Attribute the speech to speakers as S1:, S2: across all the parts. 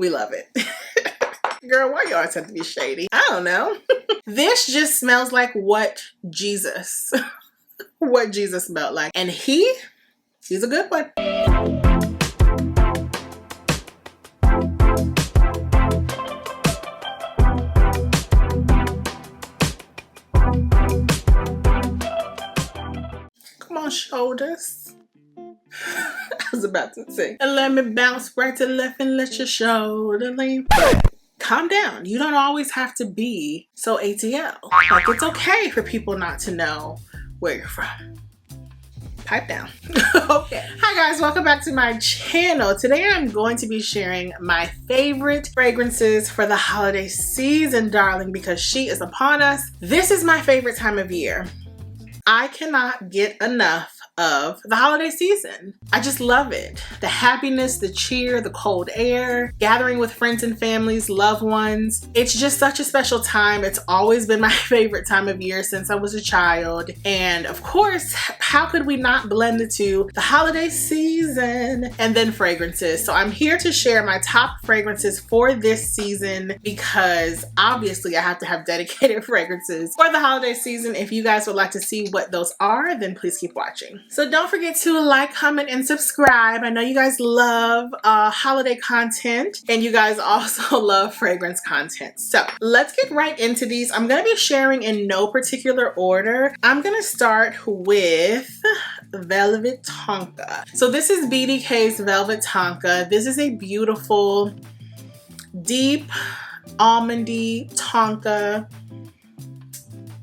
S1: We love it. Girl, why you always have to be shady? I don't know. This just smells like what Jesus smelled like. And he's a good one. Come on, shoulders. I was about to say, and let me bounce right to left and let your shoulder lean. But calm down. You don't always have to be so ATL. Like, it's okay for people not to know where you're from. Pipe down. Okay. Hi guys, welcome back to my channel. Today I'm going to be sharing my favorite fragrances for the holiday season, darling, because she is upon us. This is my favorite time of year. I cannot get enough of the holiday season. I just love it. The happiness, the cheer, the cold air, gathering with friends and families, loved ones. It's just such a special time. It's always been my favorite time of year since I was a child. And of course, how could we not blend the two? The holiday season and then fragrances. So I'm here to share my top fragrances for this season because obviously I have to have dedicated fragrances for the holiday season. If you guys would like to see what those are, then please keep watching. So don't forget to like, comment, and subscribe. I know you guys love holiday content and you guys also love fragrance content. So let's get right into these. I'm going to be sharing in no particular order. I'm going to start with Velvet Tonka. So this is BDK's Velvet Tonka. This is a beautiful, deep, almondy tonka,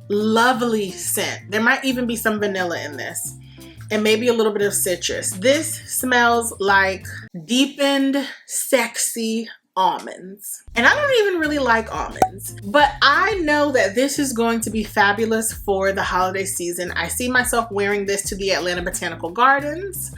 S1: lovely scent. There might even be some vanilla in this. And maybe a little bit of citrus. This smells like deepened, sexy almonds. And I don't even really like almonds, but I know that this is going to be fabulous for the holiday season. I see myself wearing this to the Atlanta Botanical Gardens,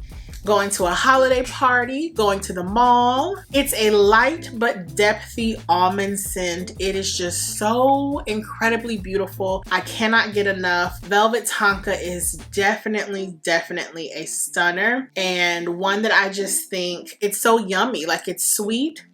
S1: going to a holiday party, going to the mall. It's a light but depthy almond scent. It is just so incredibly beautiful. I cannot get enough. Velvet Tonka is definitely a stunner, and one that I just think it's so yummy. Like, it's sweet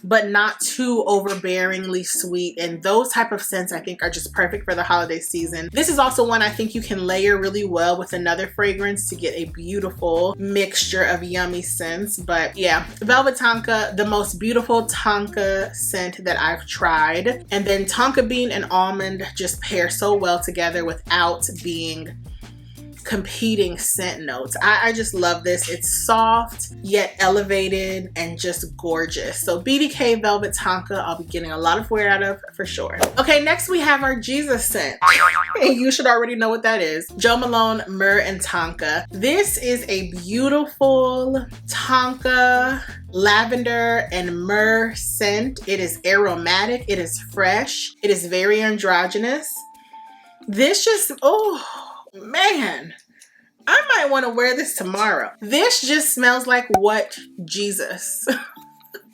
S1: but not too overbearingly sweet, and those type of scents I think are just perfect for the holiday season. This is also one I think you can layer really well with another fragrance to get a beautiful mixture of yummy scents. But yeah, Velvet Tonka, the most beautiful tonka scent that I've tried. And then tonka bean and almond just pair so well together without being competing scent notes. I just love this. It's soft yet elevated and just gorgeous. So BDK Velvet Tonka, I'll be getting a lot of wear out of for sure. Okay, next we have our Jesus scent. You should already know what that is. Jo Malone, Myrrh, and Tonka. This is a beautiful tonka, lavender, and myrrh scent. It is aromatic. It is fresh. It is very androgynous. This just, oh man, I might want to wear this tomorrow. This just smells like what Jesus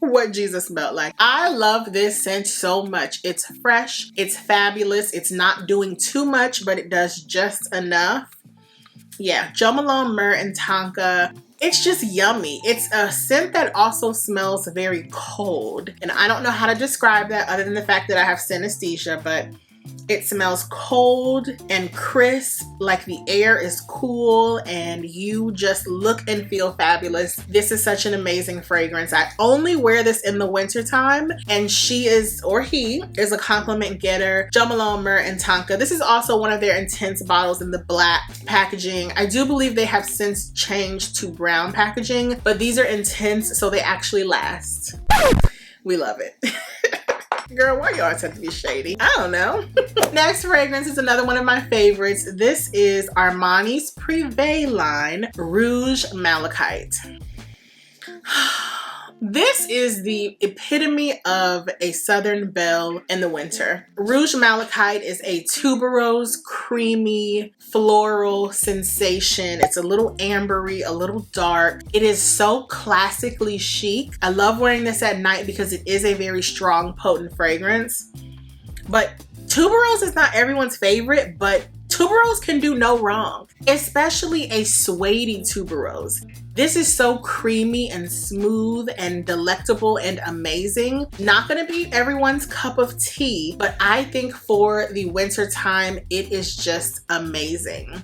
S1: smelled like. I love this scent so much. It's fresh, it's fabulous, it's not doing too much, but it does just enough. Yeah, Jo Malone, Myrrh, and Tonka. It's just yummy. It's a scent that also smells very cold, and I don't know how to describe that other than the fact that I have synesthesia, but it smells cold and crisp, like the air is cool and you just look and feel fabulous. This is such an amazing fragrance. I only wear this in the winter time, and she is, or he is, a compliment getter. Jo Malone, Myrrh, and Tonka. This is also one of their intense bottles in the black packaging. I do believe they have since changed to brown packaging, but these are intense, so they actually last. We love it. Girl, why you always have to be shady? I don't know. Next fragrance is another one of my favorites. This is Armani's Privé line, Rouge Malachite. This is the epitome of a Southern belle in the winter. Rouge Malachite is a tuberose, creamy, floral sensation. It's a little ambery, a little dark. It is so classically chic. I love wearing this at night because it is a very strong, potent fragrance. But tuberose is not everyone's favorite, but tuberose can do no wrong, especially a suede tuberose. This is so creamy and smooth and delectable and amazing. Not gonna be everyone's cup of tea, but I think for the winter time, it is just amazing.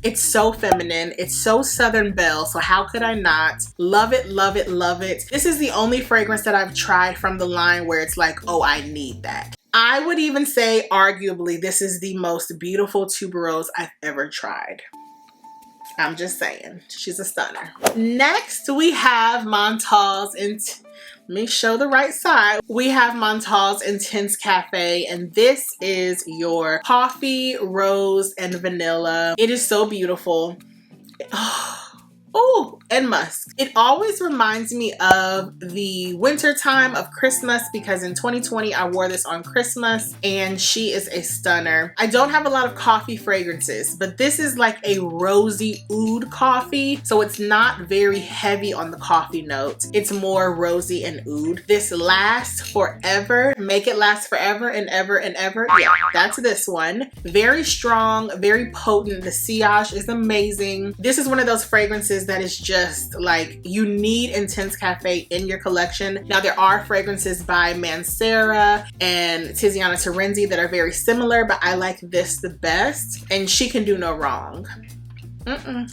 S1: It's so feminine. It's so Southern Belle, so how could I not? Love it, love it, love it. This is the only fragrance that I've tried from the line where it's like, oh, I need that. I would even say, arguably, this is the most beautiful tuberose I've ever tried. I'm just saying, she's a stunner. Next, we have Montale's let me show the right side. We have Montale's Intense Cafe, and this is your coffee, rose, and vanilla. It is so beautiful. Oh, and musk. It always reminds me of the winter time of Christmas because in 2020 I wore this on Christmas and she is a stunner. I don't have a lot of coffee fragrances, but this is like a rosy oud coffee, so it's not very heavy on the coffee note. It's more rosy and oud. This lasts forever. Make it last forever and ever and ever. Yeah, that's this one. Very strong, very potent. The sillage is amazing. This is one of those fragrances that is just like, you need Intense Cafe in your collection. Now there are fragrances by Mancera and Tiziana Terenzi that are very similar, but I like this the best, and she can do no wrong.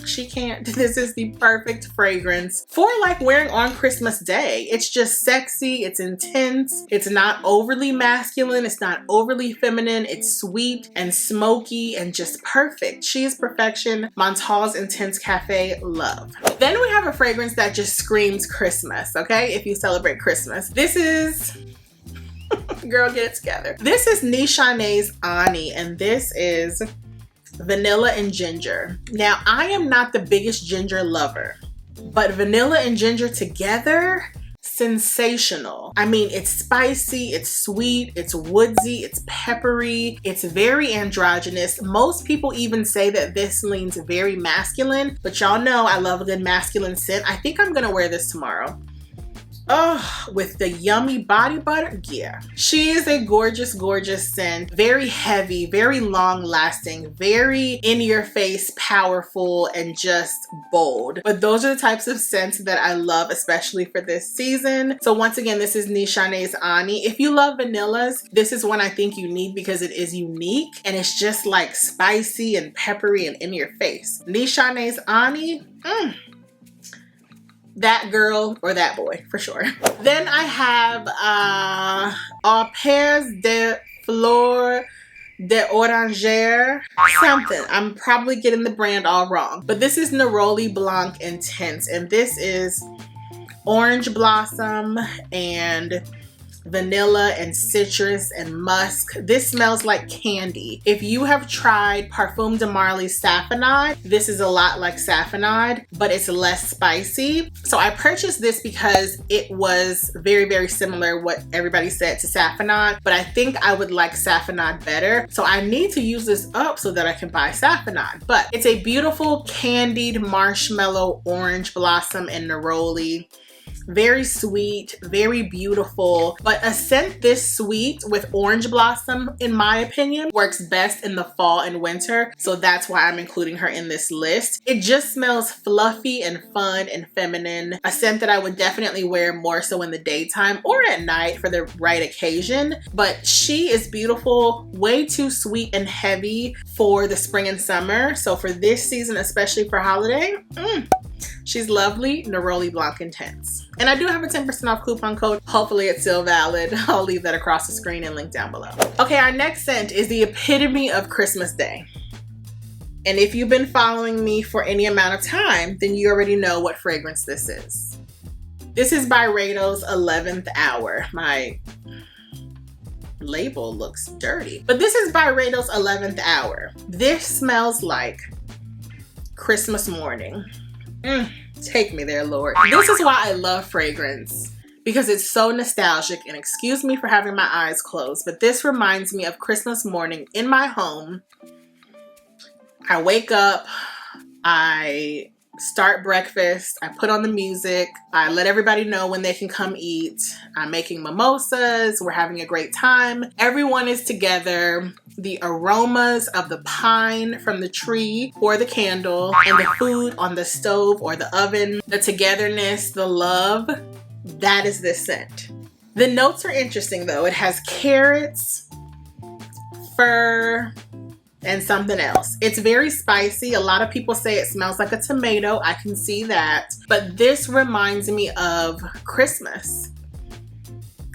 S1: She can't. This is the perfect fragrance for like wearing on Christmas Day. It's just sexy, it's intense, it's not overly masculine, it's not overly feminine, it's sweet and smoky and just perfect. She is perfection. Montale's Intense Cafe, love. Then we have a fragrance that just screams Christmas, okay? If you celebrate Christmas. This is girl, get it together. This is Nishane Ani, and this is vanilla and ginger. Now, I am not the biggest ginger lover, but vanilla and ginger together, sensational. I mean, it's spicy, it's sweet, it's woodsy, it's peppery, it's very androgynous. Most people even say that this leans very masculine, but y'all know I love a good masculine scent. I think I'm gonna wear this tomorrow. Oh, with the yummy body butter, yeah. She is a gorgeous, gorgeous scent. Very heavy, very long lasting, very in your face, powerful, and just bold. But those are the types of scents that I love, especially for this season. So once again, this is Nishane's Ani. If you love vanillas, this is one I think you need because it is unique and it's just like spicy and peppery and in your face. Nishane's Ani, that girl or that boy for sure. Then I have Au Pairs de Fleur d'Oranger something. I'm probably getting the brand all wrong, but this is Neroli Blanc Intense, and this is orange blossom and vanilla and citrus and musk. This smells like candy. If you have tried Parfum de Marly's Saffronade, this is a lot like Saffronade, but it's less spicy. So I purchased this because it was very, very similar what everybody said to Saffronade, but I think I would like Saffronade better. So I need to use this up so that I can buy Saffronade. But it's a beautiful candied marshmallow orange blossom and neroli. Very sweet, very beautiful, but a scent this sweet with orange blossom, in my opinion, works best in the fall and winter. So that's why I'm including her in this list. It just smells fluffy and fun and feminine. A scent that I would definitely wear more so in the daytime or at night for the right occasion. But she is beautiful, way too sweet and heavy for the spring and summer. So for this season, especially for holiday, she's lovely. Neroli Blanc Intense. And I do have a 10% off coupon code. Hopefully it's still valid. I'll leave that across the screen and link down below. Okay, our next scent is the epitome of Christmas Day. And if you've been following me for any amount of time, then you already know what fragrance this is. This is Byredo's 11th Hour. My label looks dirty. But this is Byredo's 11th Hour. This smells like Christmas morning. Take me there, Lord. This is why I love fragrance, because it's so nostalgic, and excuse me for having my eyes closed, but this reminds me of Christmas morning in my home. I wake up, I start breakfast. I put on the music. I let everybody know when they can come eat. I'm making mimosas. We're having a great time. Everyone is together. The aromas of the pine from the tree or the candle and the food on the stove or the oven, the togetherness, the love, that is this scent. The notes are interesting though. It has carrots, fir, and something else. It's very spicy. A lot of people say it smells like a tomato. I can see that. But this reminds me of Christmas.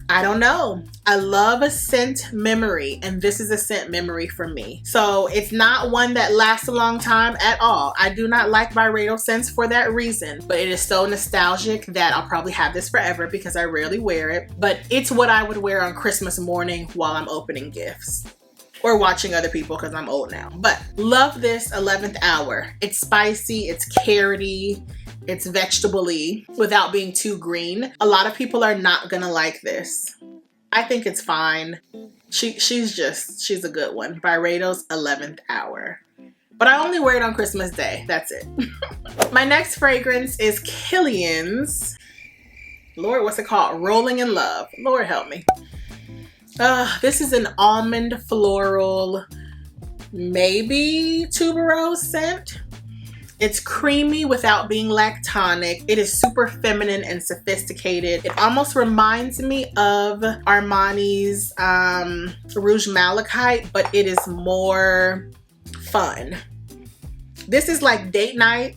S1: I don't know. I love a scent memory, and this is a scent memory for me. So it's not one that lasts a long time at all. I do not like Byredo scents for that reason, but it is so nostalgic that I'll probably have this forever because I rarely wear it. But it's what I would wear on Christmas morning while I'm opening gifts. Or watching other people because I'm old now. But love this 11th hour. It's spicy, it's carroty, it's vegetable-y without being too green. A lot of people are not gonna like this. I think it's fine. She's a good one. Byredo's 11th hour. But I only wear it on Christmas Day. That's it. My next fragrance is Kilian's. Lord, what's it called? Rolling in Love. Lord help me. This is an almond floral, maybe tuberose scent. It's creamy without being lactonic. It is super feminine and sophisticated. It almost reminds me of Armani's Rouge Malachite, but it is more fun. This is like date night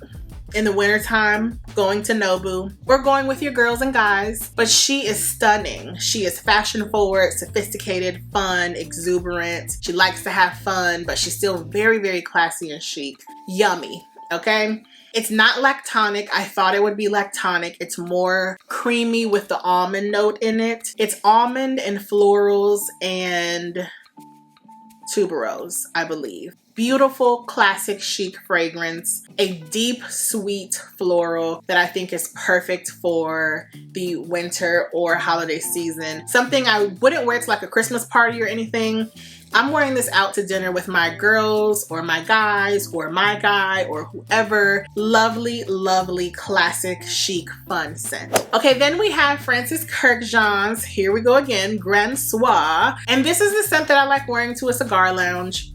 S1: in the wintertime, going to Nobu, or going with your girls and guys. But she is stunning. She is fashion forward, sophisticated, fun, exuberant. She likes to have fun, but she's still very, very classy and chic. Yummy, okay? It's not lactonic. I thought it would be lactonic. It's more creamy with the almond note in it. It's almond and florals and tuberose, I believe. Beautiful, classic, chic fragrance. A deep, sweet floral that I think is perfect for the winter or holiday season. Something I wouldn't wear to like a Christmas party or anything. I'm wearing this out to dinner with my girls or my guys or my guy or whoever. Lovely, lovely, classic, chic, fun scent. Okay, then we have Francis Kurkdjian's, here we go again, Grand Soir. And this is the scent that I like wearing to a cigar lounge.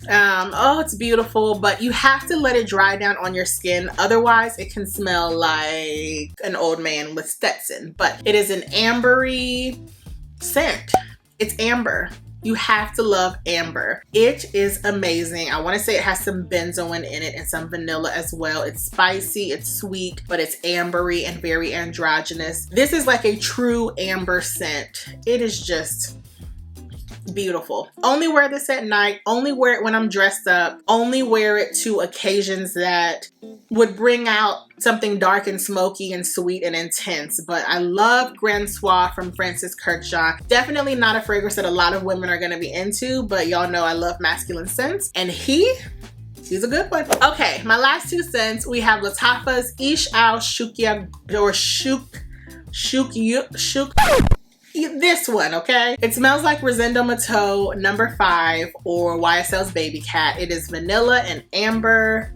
S1: Oh, it's beautiful, but you have to let it dry down on your skin. Otherwise, it can smell like an old man with Stetson. But it is an ambery scent. It's amber. You have to love amber. It is amazing. I want to say it has some benzoin in it and some vanilla as well. It's spicy, it's sweet, but it's ambery and very androgynous. This is like a true amber scent. It is just beautiful. Only wear this at night. Only wear it when I'm dressed up. Only wear it to occasions that would bring out something dark and smoky and sweet and intense. But I love Grand Soir from Francis Kurkdjian. Definitely not a fragrance that a lot of women are going to be into, but y'all know I love masculine scents, and he's a good one. Okay, my last two scents, we have Lattafa's Ishq or Shuyukh. This one, okay? It smells like Rosendo Mateau number 5 or YSL's Baby Cat. It is vanilla and amber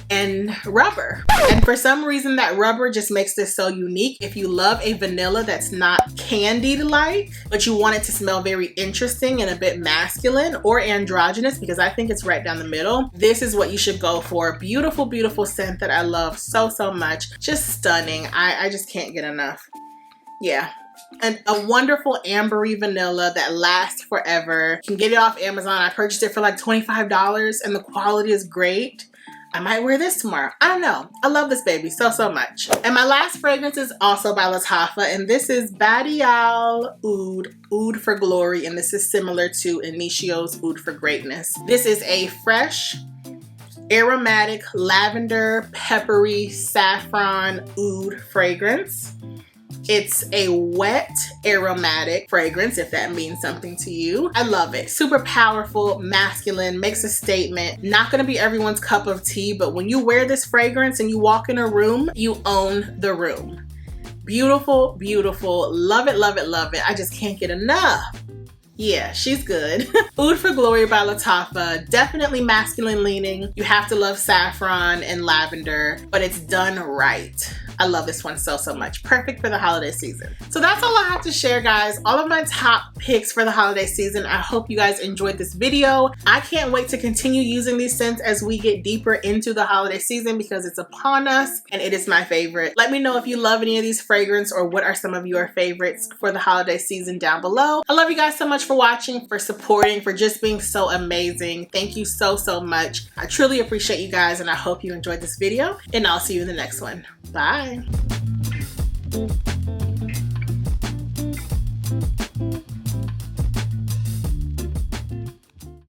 S1: and rubber. And for some reason that rubber just makes this so unique. If you love a vanilla that's not candied-like, but you want it to smell very interesting and a bit masculine or androgynous, because I think it's right down the middle, this is what you should go for. Beautiful, beautiful scent that I love so, so much. Just stunning. I just can't get enough. Yeah. And a wonderful ambery vanilla that lasts forever. You can get it off Amazon. I purchased it for like $25 and the quality is great. I might wear this tomorrow. I don't know. I love this baby so, so much. And my last fragrance is also by Lattafa, and this is BDK Oud, Oud for Glory, and this is similar to Inicio's Oud for Greatness. This is a fresh, aromatic, lavender, peppery, saffron oud fragrance. It's a wet aromatic fragrance, if that means something to you. I love it. Super powerful, masculine, makes a statement. Not gonna be everyone's cup of tea, but when you wear this fragrance and you walk in a room, you own the room. Beautiful, beautiful. Love it, love it, love it. I just can't get enough. Yeah, she's good. Oud for Glory by Lattafa. Definitely masculine leaning. You have to love saffron and lavender, but it's done right. I love this one so much. Perfect for the holiday season. So that's all I have to share, guys. All of my top picks for the holiday season. I hope you guys enjoyed this video. I can't wait to continue using these scents as we get deeper into the holiday season because it's upon us and it is my favorite. Let me know if you love any of these fragrances or what are some of your favorites for the holiday season down below. I love you guys so much for watching, for supporting, for just being so amazing. Thank you so much. I truly appreciate you guys and I hope you enjoyed this video and I'll see you in the next one. Bye.